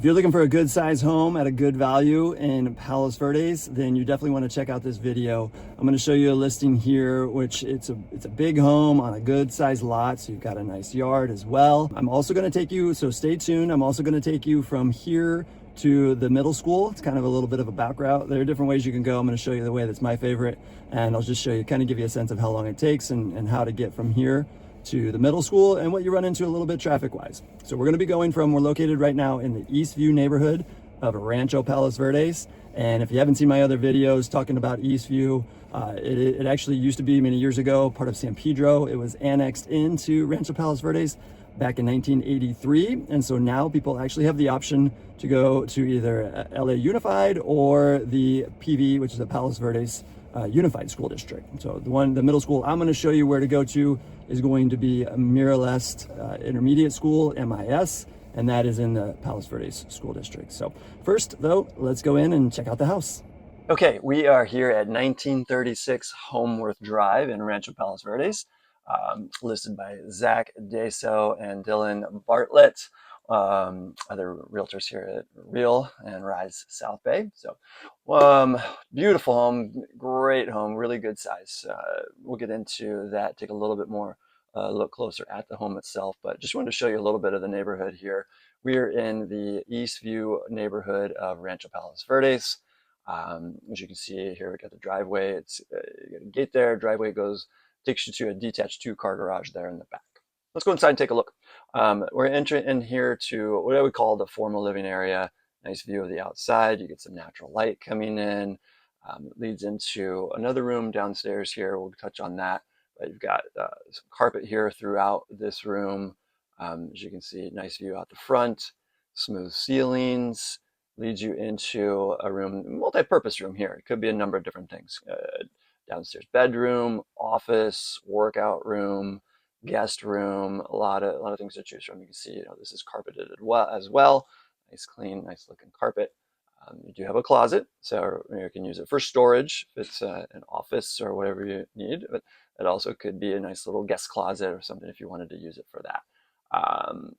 If you're looking for a good size home at a good value in Palos Verdes, then you definitely want to check out this video. I'm going to show you a listing here, which it's a big home on a good size lot. So you've got a nice yard as well. I'm also going to take you, so stay tuned. I'm also going to take you from here to the middle school. It's kind of a little bit of a back route. There are different ways you can go. I'm going to show you the way that's my favorite, and I'll just show you, kind of give you a sense of how long it takes and how to get from here to the middle school and what you run into a little bit traffic wise. So we're going to be going from, we're located right now in the Eastview neighborhood of Rancho Palos Verdes. And if you haven't seen my other videos talking about Eastview, it actually used to be many years ago part of San Pedro. It was annexed into Rancho Palos Verdes back in 1983. And so now people actually have the option to go to either LA Unified or the PV, which is the Palos Verdes Unified School District. So the middle school I'm going to show you where to go to is going to be Miralest Intermediate School, MIS, and that is in the Palos Verdes School District. So first, though, let's go in and check out the house. Okay, we are here at 1936 Homeworth Drive in Rancho Palos Verdes, listed by Zach Deso and Dylan Bartlett, other realtors here at Real and Rise South Bay. So beautiful home, great home, really good size. We'll get into that, take a little bit more look closer at the home itself, but just wanted to show you a little bit of the neighborhood here. We're in the Eastview neighborhood of Rancho Palos Verdes. As you can see here, we got the driveway. You got a gate there. Driveway takes you to a detached 2-car garage there in the back. Let's go inside and take a look. We're entering in here to what I would call the formal living area. Nice view of the outside. You get some natural light coming in. It leads into another room downstairs here. We'll touch on that. But you've got some carpet here throughout this room. As you can see, nice view out the front. Smooth ceilings. Leads you into a room, multi-purpose room here. It could be a number of different things. Downstairs bedroom, office, workout room, guest room, a lot of things to choose from. You can see, this is carpeted as well. Nice, clean, nice looking carpet. You do have a closet, so you can use it for storage if it's an office or whatever you need. But it also could be a nice little guest closet or something if you wanted to use it for that.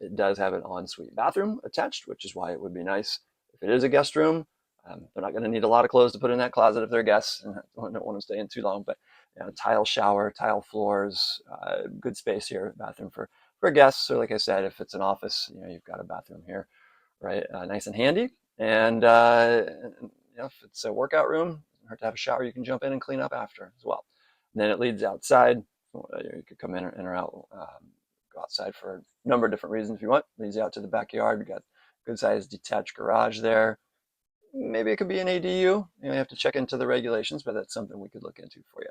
It does have an ensuite bathroom attached, which is why it would be nice if it is a guest room. They're not going to need a lot of clothes to put in that closet if they're guests and don't want to stay in too long. But tile shower, tile floors, good space here. Bathroom for guests, or like I said, if it's an office, you've got a bathroom here, right? Nice and handy. And if it's a workout room, doesn't hurt to have a shower. You can jump in and clean up after as well. And then it leads outside. You could come in or out, go outside for a number of different reasons if you want. Leads out to the backyard. You got good sized detached garage there. Maybe it could be an ADU. You have to check into the regulations, but that's something we could look into for you.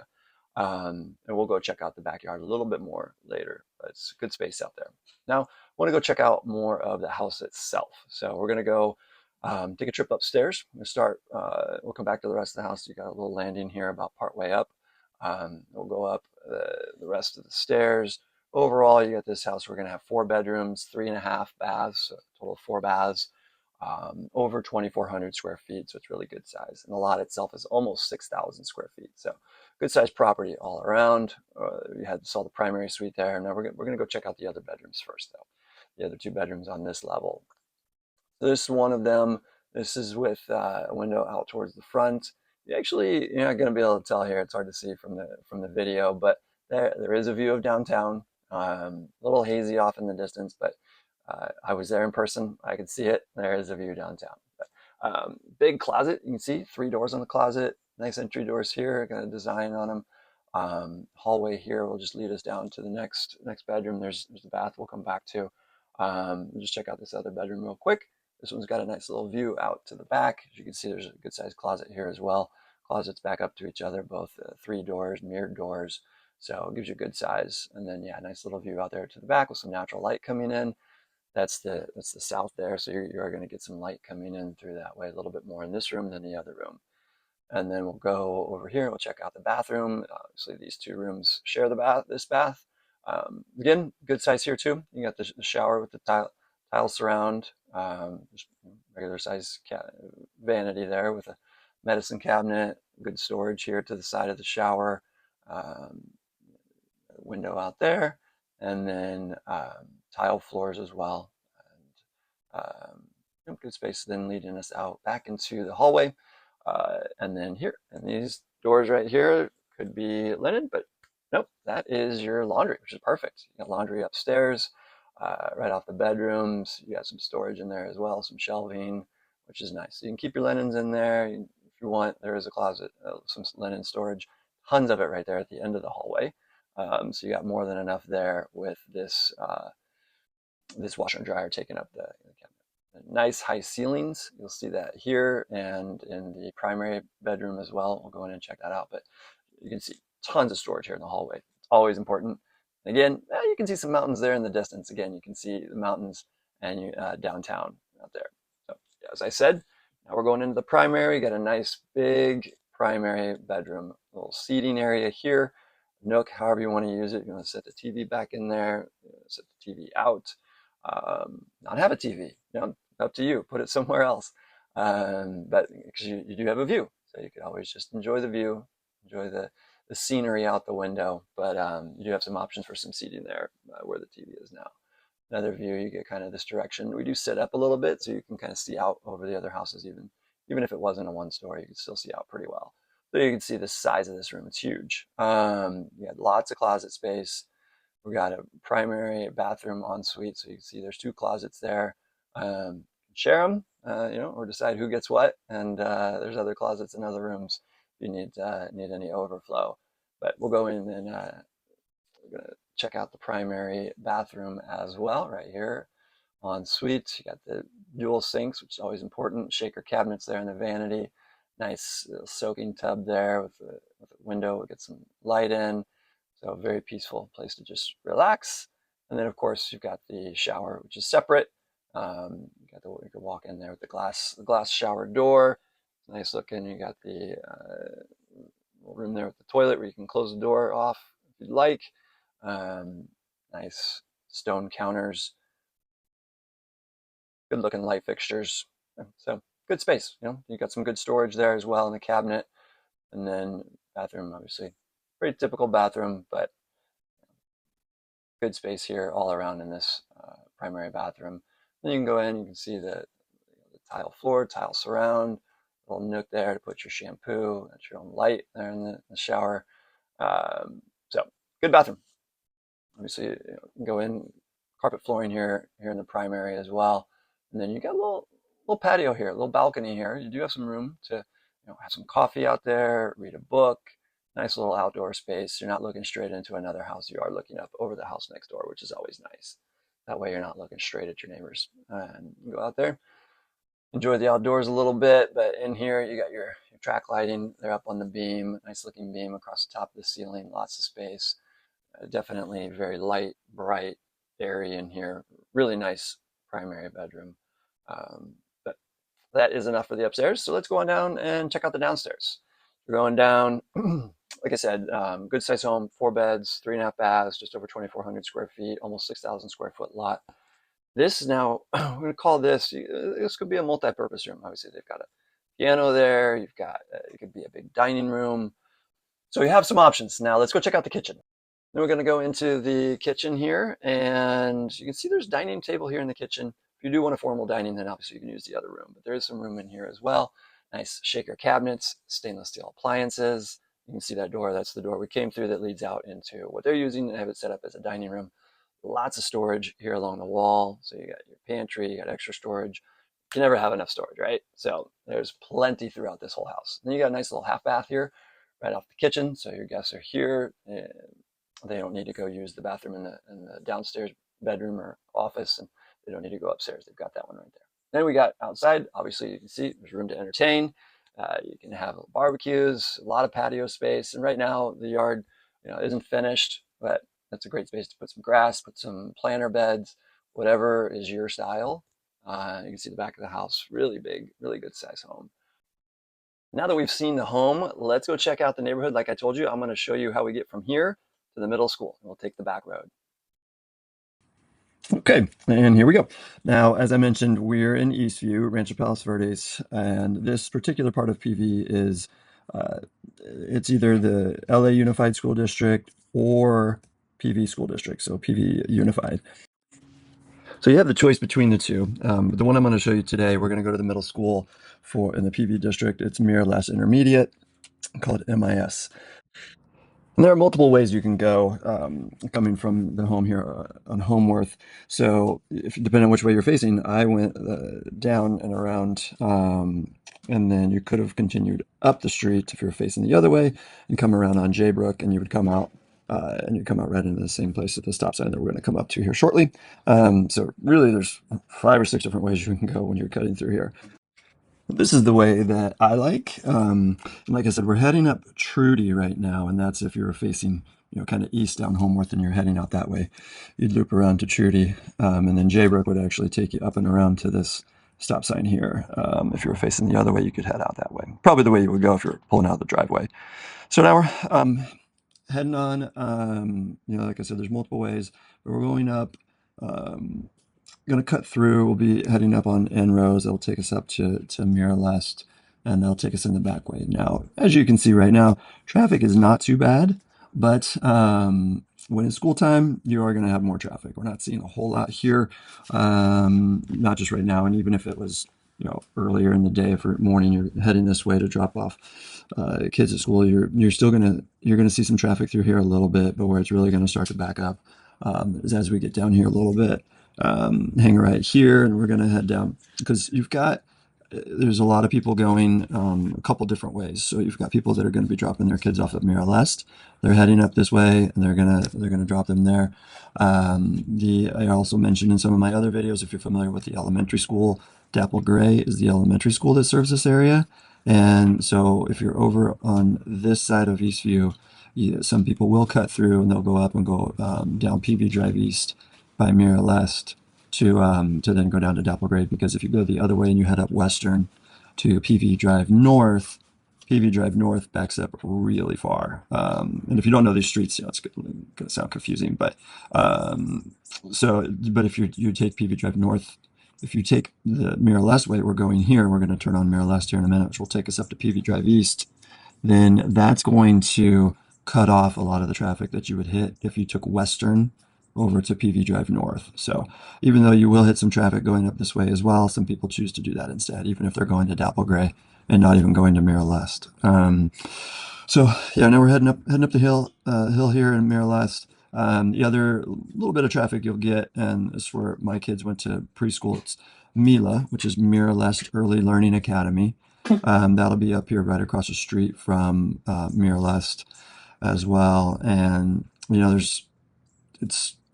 And we'll go check out the backyard a little bit more later, but it's good space out there. Now, I want to go check out more of the house itself. So we're going to go take a trip upstairs. We'll come back to the rest of the house. You got a little landing here about part way up. We'll go up the rest of the stairs. Overall, you got this house. We're going to have 4 bedrooms, 3.5 baths, so a total of 4 baths. Over 2,400 square feet, so it's really good size. And the lot itself is almost 6,000 square feet, so good sized property all around. We saw the primary suite there. Now we're going to go check out the other bedrooms first, though. The other 2 bedrooms on this level. This is one of them. This is with a window out towards the front. You're not going to be able to tell here. It's hard to see from the video, but there is a view of downtown. A little hazy off in the distance, but I was there in person. I could see it. There is a view downtown. But, big closet. You can see 3 doors on the closet. Nice entry doors here. Got a design on them. Hallway here will just lead us down to the next bedroom. There's the bath we'll come back to. We'll just check out this other bedroom real quick. This one's got a nice little view out to the back. As you can see, there's a good sized closet here as well. Closets back up to each other, both 3 doors, mirrored doors. So it gives you a good size. And then, nice little view out there to the back with some natural light coming in. That's the south there, so you're going to get some light coming in through that way, a little bit more in this room than the other room. And then we'll go over here. We'll check out the bathroom. Obviously, these 2 rooms share this bath. Again, good size here too. You got the shower with the tile surround, just regular size vanity there with a medicine cabinet. Good storage here to the side of the shower. Window out there, and then tile floors as well. And good space then leading us out back into the hallway. And then here, and these doors right here could be linen, but nope, that is your laundry, which is perfect. You got laundry upstairs, right off the bedrooms. You got some storage in there as well, some shelving, which is nice. So you can keep your linens in there. If you want, there is a closet, some linen storage, tons of it right there at the end of the hallway. So you got more than enough there with this this washer and dryer taking up the cabinet. Nice high ceilings. You'll see that here and in the primary bedroom as well. We'll go in and check that out. But you can see tons of storage here in the hallway. It's always important. Again, you can see some mountains there in the distance. Again, you can see the mountains and downtown out there. So yeah, as I said, now we're going into the primary. Got a nice big primary bedroom, little seating area here. Nook, however you want to use it. You want to set the TV back in there, set the TV out, not have a TV, up to you, put it somewhere else. But because you do have a view, so you could always just enjoy the view, enjoy the scenery out the window, but you do have some options for some seating there where the TV is now. Another view, you get kind of this direction. We do sit up a little bit so you can kind of see out over the other houses, even if it wasn't a one story, you can still see out pretty well. So you can see the size of this room, it's huge. You got lots of closet space. We got a primary bathroom ensuite, so you can see there's 2 closets there. Share them, or decide who gets what. And there's other closets in other rooms if you need any overflow. But we'll go in and we're gonna check out the primary bathroom as well, right here. Ensuite, you got the dual sinks, which is always important. Shaker cabinets there in the vanity. Nice soaking tub there with a window. We'll get some light in. So a very peaceful place to just relax. And then, of course, you've got the shower, which is separate. You can walk in there with the glass shower door. It's nice looking. You got the room there with the toilet where you can close the door off if you'd like. Nice stone counters. Good looking light fixtures. So good space. You got some good storage there as well in the cabinet. And then bathroom, obviously, pretty typical bathroom, but good space here all around in this primary bathroom. Then you can go in, you can see the tile floor, tile surround, little nook there to put your shampoo. That's your own light there in the shower. So good bathroom. Obviously, you can go in, carpet flooring here in the primary as well. And then you got a little patio here, a little balcony here. You do have some room to have some coffee out there, read a book. Nice little outdoor space. You're not looking straight into another house. You are looking up over the house next door, which is always nice. That way you're not looking straight at your neighbors. And you go out there, enjoy the outdoors a little bit. But in here, you got your track lighting. They're up on the beam, nice looking beam across the top of the ceiling, lots of space. Definitely very light, bright, airy in here. Really nice primary bedroom. But that is enough for the upstairs. So let's go on down and check out the downstairs. We're going down, like I said, good size home, 4 beds, 3.5 baths, just over 2,400 square feet, almost 6,000 square foot lot. This is now, we're going to call this could be a multi-purpose room. Obviously, they've got a piano there. You've got, it could be a big dining room. So you have some options. Now let's go check out the kitchen. Then we're going to go into the kitchen here, and you can see there's a dining table here in the kitchen. If you do want a formal dining, then obviously you can use the other room, but there is some room in here as well. Nice shaker cabinets, stainless steel appliances. You can see that door. That's the door we came through that leads out into what they're using and have it set up as a dining room. Lots of storage here along the wall. So you got your pantry, you got extra storage. You can never have enough storage, right? So there's plenty throughout this whole house. Then you got a nice little half bath here right off the kitchen. So your guests are here. They don't need to go use the bathroom in the downstairs bedroom or office, and they don't need to go upstairs. They've got that one right there. Then we got outside, obviously you can see there's room to entertain. You can have barbecues, a lot of patio space. And right now the yard, isn't finished, but that's a great space to put some grass, put some planter beds, whatever is your style. You can see the back of the house, really big, really good size home. Now that we've seen the home, let's go check out the neighborhood. Like I told you, I'm going to show you how we get from here to the middle school. We'll take the back road. Okay, and here we go. Now, as I mentioned, we're in Eastview, Rancho Palos Verdes, and this particular part of PV is, it's either the LA Unified School District or PV School District, so PV Unified. So you have the choice between the two. But the one I'm going to show you today, we're going to go to the middle school for in the PV district. It's Mirror Less Intermediate, called MIS. And there are multiple ways you can go coming from the home here on Homeworth. So if depending on which way you're facing, I went down and around, and then you could have continued up the street if you're facing the other way and come around on Jaybrook, and you would come out and you come out right into the same place at the stop sign that we're going to come up to here shortly. So really, there's 5 or 6 different ways you can go when you're cutting through here. This is the way that I like. And like I said, we're heading up Trudy right now, and that's if you're facing, kind of east down Homeworth and you're heading out that way. You'd loop around to Trudy, and then Jaybrook would actually take you up and around to this stop sign here. If you were facing the other way, you could head out that way. Probably the way you would go if you're pulling out the driveway. So now we're heading on. Like I said, there's multiple ways, but we're going up. Going to cut through. We'll be heading up on N Rose. That'll take us up to Mirror Lest, and that'll take us in the back way. Now, as you can see right now, traffic is not too bad, but when it's school time, you are going to have more traffic. We're not seeing a whole lot here, not just right now, and even if it was earlier in the day, if morning you're heading this way to drop off kids at school, you're still gonna see some traffic through here a little bit, but where it's really going to start to back up is as we get down here a little bit. Hang right here, and we're going to head down because there's a lot of people going a couple different ways. So you've got people that are going to be dropping their kids off at Mirror Lest. They're heading up this way, and they're gonna drop them there. I also mentioned in some of my other videos, if you're familiar with the elementary school, Dapple Gray is the elementary school that serves this area. And so if you're over on this side of Eastview, some people will cut through and they'll go up and go down PV Drive East by Mirror Lest to then go down to Dapple Gray, because if you go the other way and you head up Western to PV Drive North, PV Drive North backs up really far. And if you don't know these streets, it's going to sound confusing, but if you take PV Drive North, if you take the Mirror Lest way, we're going here, we're going to turn on Mirror Lest here in a minute, which will take us up to PV Drive East. Then that's going to cut off a lot of the traffic that you would hit if you took Western over to PV Drive North. So even though you will hit some traffic going up this way as well, some people choose to do that instead, even if they're going to Dapple Gray and not even going to Mirror Lest. So yeah, now we're heading up the hill here in Mirror Lest. The other little bit of traffic you'll get, and this is where my kids went to preschool, it's Mila, which is Mirror Lest Early Learning Academy. That'll be up here right across the street from Mirror Lest as well. And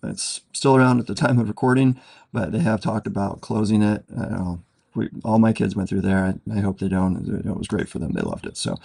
it's still around at the time of recording, but they have talked about closing it. All my kids went through there. I hope they don't. It was great for them. They loved it. So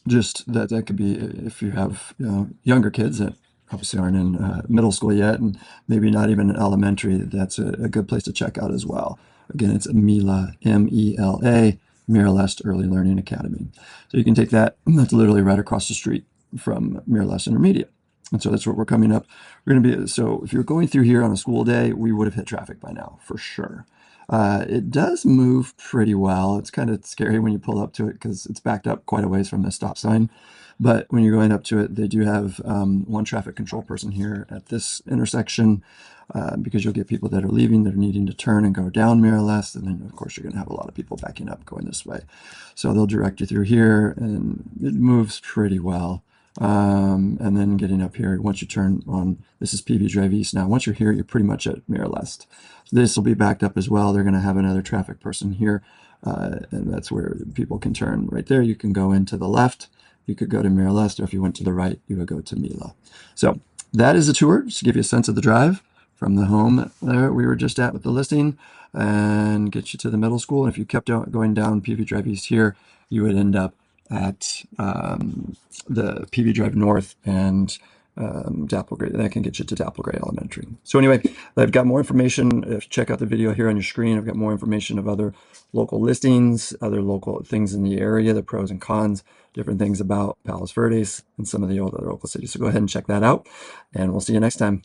just that could be, if you have younger kids that obviously aren't in middle school yet, and maybe not even in elementary, that's a good place to check out as well. Again, it's Mila, M-E-L-A, Mirror Lest Early Learning Academy. So you can take that. That's literally right across the street from Mirror Lest Intermediate. And so that's what we're coming up. We're going to be, so if you're going through here on a school day, we would have hit traffic by now, for sure. It does move pretty well. It's kind of scary when you pull up to it because it's backed up quite a ways from the stop sign. But when you're going up to it, they do have one traffic control person here at this intersection because you'll get people that are leaving, that are needing to turn and go down Mirror Lest. And then, of course, you're going to have a lot of people backing up going this way. So they'll direct you through here, and it moves pretty well. And then getting up here, once you turn on, this is PV Drive East now. Once you're here, you're pretty much at Mirror Lest. This will be backed up as well. They're going to have another traffic person here, and that's where people can turn right there. You can go into the left. You could go to Mirror Lest, or if you went to the right, you would go to Mila. So that is a tour, just to give you a sense of the drive from the home there we were just at with the listing, and get you to the middle school. And if you kept going down PV Drive East here, you would end up at the PV Drive North and Dapple Gray. That can get you to Dapple Gray Elementary. So anyway, I've got more information. If you check out the video here on your screen, I've got more information of other local listings, other local things in the area, the pros and cons, different things about Palos Verdes and some of the other local cities. So go ahead and check that out, and we'll see you next time.